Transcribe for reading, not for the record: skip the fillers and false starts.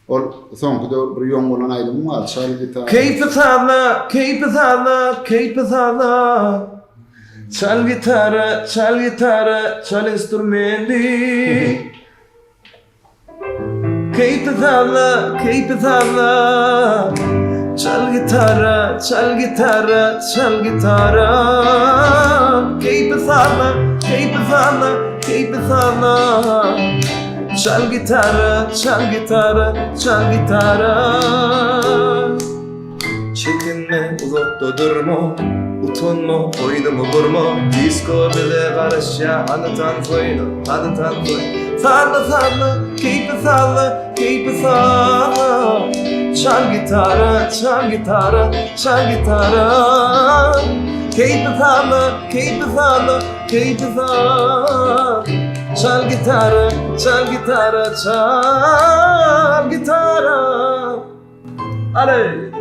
Ol soňky da bir ýoň bolan aýdym var. Çal gitar. Keyfi salla, keyfi salla, keyfi salla. Çal gitarı, çal instrumenti. Keyfi salla, keyfi salla. Çal gitarı, çal gitarı, çal gitarı. Keyfi salla, keyfi salla, keyfi salla. Çal gitarı, çal gitarı, çal gitarı. Çekinme, uzakta durma, utanma, boynumu vurma. Disco bile karışa, anlatan soyunu, anlatan soyunu. Salla salla, keyfi salla, keyfi salla. Çal gitarı, çal gitarı, çal gitarı. Keyfi salla, keyfi salla, keyfi salla. Çal gitarı, çal gitarı, çal gitarı. Aley!